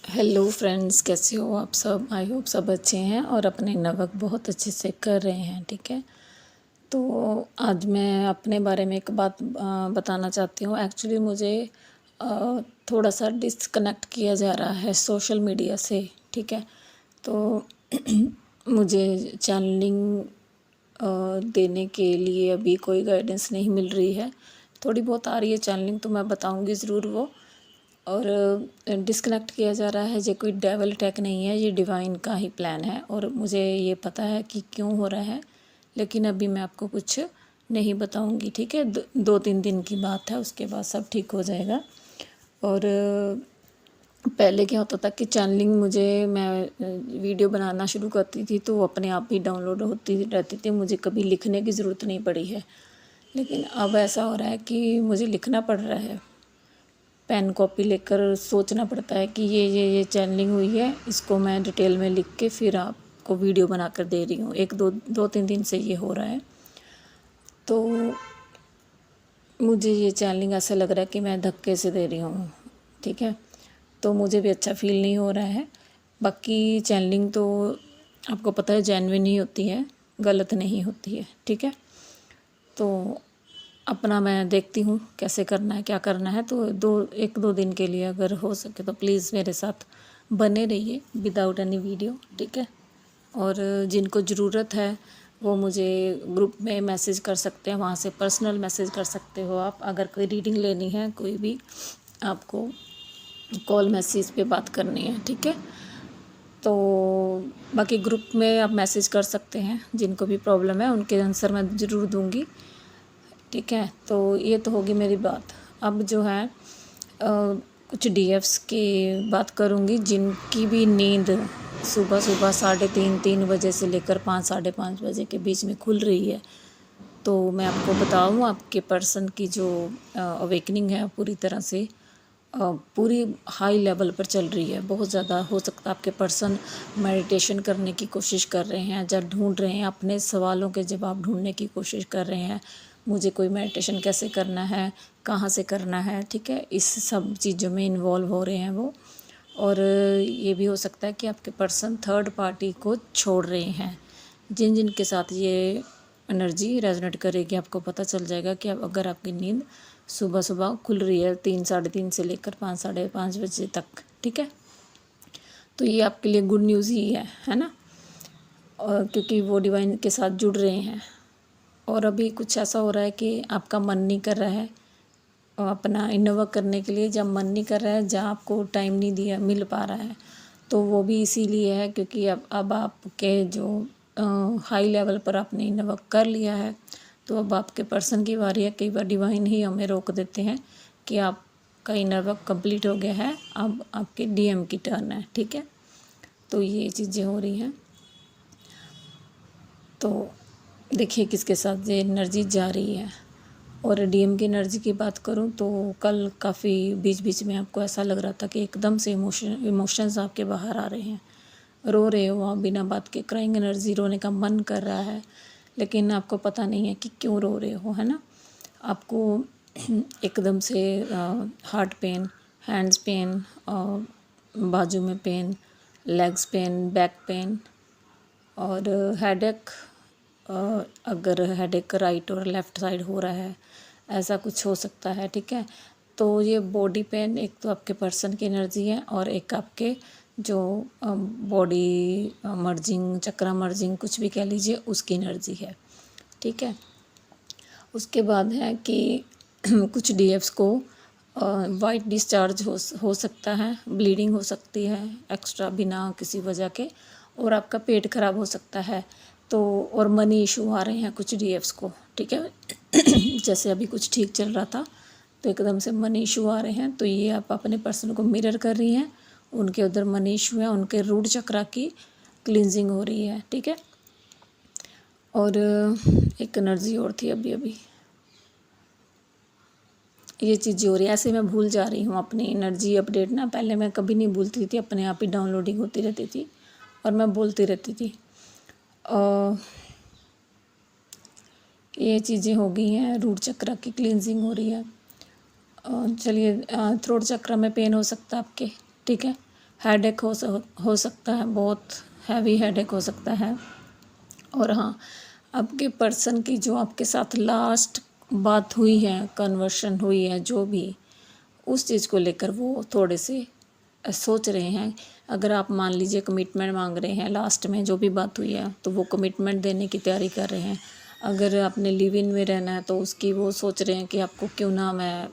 Hello friends, कैसे हो आप सब। आई होप सब अच्छे हैं और अपने नवक बहुत अच्छे से कर रहे हैं। ठीक है, तो आज मैं अपने बारे में एक बात बताना चाहती हूँ। एक्चुअली मुझे थोड़ा सा डिस्कनेक्ट किया जा रहा है सोशल मीडिया से। ठीक है, तो मुझे चैनलिंग देने के लिए अभी कोई गाइडेंस नहीं मिल रही है। थोड़ी बहुत आ रही है चैनलिंग, तो मैं बताऊँगी ज़रूर वो। और डिस्कनेक्ट किया जा रहा है, ये कोई डेवल अटैक नहीं है, ये डिवाइन का ही प्लान है। और मुझे ये पता है कि क्यों हो रहा है, लेकिन अभी मैं आपको कुछ नहीं बताऊंगी। ठीक है, 2-3 दिन की बात है, उसके बाद सब ठीक हो जाएगा। और पहले क्या होता था कि चैनलिंग मैं वीडियो बनाना शुरू करती थी तो वो अपने आप ही डाउनलोड होती रहती थी, मुझे कभी लिखने की ज़रूरत नहीं पड़ी है। लेकिन अब ऐसा हो रहा है कि मुझे लिखना पड़ रहा है, पेन कॉपी लेकर सोचना पड़ता है कि ये चैनलिंग हुई है, इसको मैं डिटेल में लिख के फिर आपको वीडियो बनाकर दे रही हूँ। 2-3 दिन से ये हो रहा है। तो मुझे ये चैनलिंग ऐसा लग रहा है कि मैं धक्के से दे रही हूँ। ठीक है, तो मुझे भी अच्छा फील नहीं हो रहा है। बाकी चैनलिंग तो आपको पता है जेन्युइन ही होती है, गलत नहीं होती है। ठीक है, तो अपना मैं देखती हूँ कैसे करना है, क्या करना है। तो 1-2 दिन के लिए अगर हो सके तो प्लीज़ मेरे साथ बने रहिए विदाउट एनी वीडियो। ठीक है, और जिनको ज़रूरत है वो मुझे ग्रुप में मैसेज कर सकते हैं, वहाँ से पर्सनल मैसेज कर सकते हो आप। अगर कोई रीडिंग लेनी है, कोई भी आपको कॉल मैसेज पे बात करनी है। ठीक है, तो बाकी ग्रुप में आप मैसेज कर सकते हैं, जिनको भी प्रॉब्लम है उनके आंसर मैं ज़रूर दूँगी। ठीक है, तो ये तो होगी मेरी बात। अब जो है कुछ डीएफ्स की बात करूँगी जिनकी भी नींद सुबह सुबह 3:30 बजे से लेकर 5-5:30 बजे के बीच में खुल रही है। तो मैं आपको बताऊँ, आपके पर्सन की जो अवेकनिंग है पूरी तरह से पूरी हाई लेवल पर चल रही है। बहुत ज़्यादा हो सकता है आपके पर्सन मेडिटेशन करने की कोशिश कर रहे हैं, जब ढूंढ रहे हैं अपने सवालों के जवाब ढूंढने की कोशिश कर रहे हैं। मुझे कोई मेडिटेशन कैसे करना है, कहाँ से करना है। ठीक है, इस सब चीज़ों में इन्वॉल्व हो रहे हैं वो। और ये भी हो सकता है कि आपके पर्सन थर्ड पार्टी को छोड़ रहे हैं। जिन जिन के साथ ये एनर्जी रेजोनेट करेगी, आपको पता चल जाएगा कि अब अगर आपकी नींद सुबह सुबह खुल रही है 3-3:30 से लेकर 5-5:30 बजे तक। ठीक है, तो ये आपके लिए गुड न्यूज़ ही है ना। और क्योंकि वो डिवाइन के साथ जुड़ रहे हैं। और अभी कुछ ऐसा हो रहा है कि आपका मन नहीं कर रहा है और अपना इनर वर्क करने के लिए, जब मन नहीं कर रहा है, जहाँ आपको टाइम नहीं दिया मिल पा रहा है, तो वो भी इसीलिए है क्योंकि अब आपके जो हाई लेवल पर आपने इनर वर्क कर लिया है, तो अब आपके पर्सन की बारी है। कई बार डिवाइन ही हमें रोक देते हैं कि आपका इनर वर्क कंप्लीट हो गया है, अब आपके डीएम की टर्न है। ठीक है, तो ये चीज़ें हो रही हैं। तो देखिए किसके साथ ये एनर्जी जा रही है। और डीएम की एनर्जी की बात करूं तो कल काफ़ी बीच बीच में आपको ऐसा लग रहा था कि एकदम से इमोशंस आपके बाहर आ रहे हैं, रो रहे हो आप बिना बात के। क्राइंग एनर्जी, रोने का मन कर रहा है, लेकिन आपको पता नहीं है कि क्यों रो रहे हो, है ना। आपको एकदम से हार्ट पेन, हैंड्स पेन, बाजू में pain, legs pain, back pain और हेडेक। अगर हेडेक राइट और लेफ़्ट साइड हो रहा है, ऐसा कुछ हो सकता है। ठीक है, तो ये बॉडी पेन एक तो आपके पर्सन की एनर्जी है और एक आपके जो बॉडी मर्जिंग, चक्रा मर्जिंग, कुछ भी कह लीजिए, उसकी एनर्जी है। ठीक है, उसके बाद है कि कुछ डीएफ्स को वाइट डिस्चार्ज हो सकता है, ब्लीडिंग हो सकती है एक्स्ट्रा बिना किसी वजह के, और आपका पेट खराब हो सकता है। तो और मनी इशू आ रहे हैं कुछ डीएफ्स को। ठीक है, जैसे अभी कुछ ठीक चल रहा था तो एकदम से मनी इशू आ रहे हैं, तो ये आप अपने पर्सन को मिरर कर रही हैं, उनके उधर मनी इशू है, उनके रूट चक्रा की क्लींजिंग हो रही है। ठीक है, और एक एनर्जी और थी अभी अभी, ये चीज़ें हो रही है। ऐसे मैं भूल जा रही हूँ अपनी एनर्जी अपडेट ना। पहले मैं कभी नहीं भूलती थी, अपने आप ही डाउनलोडिंग होती रहती थी और मैं बोलती रहती थी। ये चीज़ें हो गई हैं, रूट चक्र की क्लींजिंग हो रही है। चलिए, थ्रोट चक्र में पेन हो सकता है आपके। ठीक है, हेडेक हो सकता है, बहुत हैवी हेडेक हो सकता है। और हाँ, आपके पर्सन की जो आपके साथ लास्ट बात हुई है, कन्वर्शन हुई है, जो भी उस चीज़ को लेकर वो थोड़े से सोच रहे हैं। अगर आप मान लीजिए कमिटमेंट मांग रहे हैं, लास्ट में जो भी बात हुई है तो वो कमिटमेंट देने की तैयारी कर रहे हैं। अगर आपने लिव इन में रहना है तो उसकी वो सोच रहे हैं कि आपको क्यों ना मैं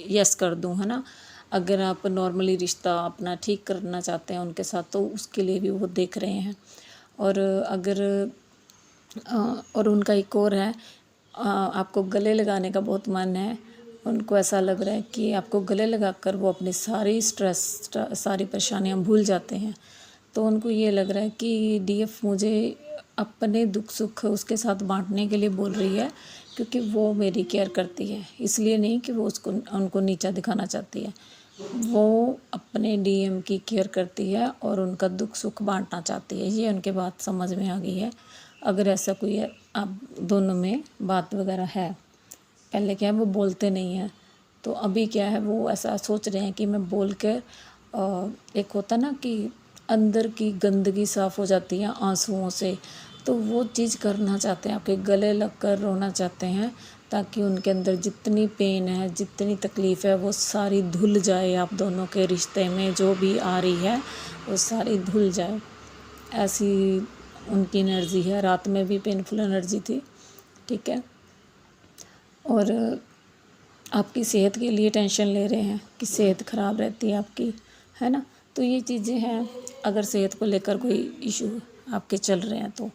यस कर दूं, है ना। अगर आप नॉर्मली रिश्ता अपना ठीक करना चाहते हैं उनके साथ तो उसके लिए भी वो देख रहे हैं। और अगर और उनका एक और है, आपको गले लगाने का बहुत मन है। उनको ऐसा लग रहा है कि आपको गले लगाकर वो अपनी सारी स्ट्रेस, सारी परेशानियां भूल जाते हैं। तो उनको ये लग रहा है कि डीएफ मुझे अपने दुख सुख उसके साथ बांटने के लिए बोल रही है, क्योंकि वो मेरी केयर करती है, इसलिए नहीं कि वो उनको नीचा दिखाना चाहती है। वो अपने डीएम की केयर करती है और उनका दुख सुख बांटना चाहती है। ये उनके बात समझ में आ गई है। अगर ऐसा कोई है, आप दोनों में बात वगैरह है, पहले क्या है वो बोलते नहीं हैं, तो अभी क्या है वो ऐसा सोच रहे हैं कि मैं बोल कर एक होता ना कि अंदर की गंदगी साफ़ हो जाती है आंसुओं से, तो वो चीज़ करना चाहते हैं, आपके गले लग कर रोना चाहते हैं, ताकि उनके अंदर जितनी पेन है, जितनी तकलीफ़ है, वो सारी धुल जाए। आप दोनों के रिश्ते में जो भी आ रही है वो सारी धुल जाए, ऐसी उनकी एनर्जी है। रात में भी पेनफुल एनर्जी थी, ठीक है। और आपकी सेहत के लिए टेंशन ले रहे हैं कि सेहत ख़राब रहती है आपकी, है ना। तो ये चीज़ें हैं, अगर सेहत को लेकर कोई इशू आपके चल रहे हैं तो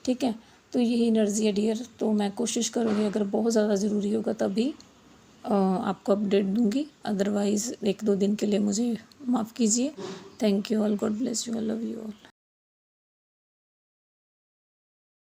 ठीक है। तो यही एनर्जी है डियर। तो मैं कोशिश करूँगी, अगर बहुत ज़्यादा ज़रूरी होगा तभी आपको अपडेट दूँगी, अदरवाइज़ 1-2 दिन के लिए मुझे माफ़ कीजिए। Thank you all, God bless you, I love you all.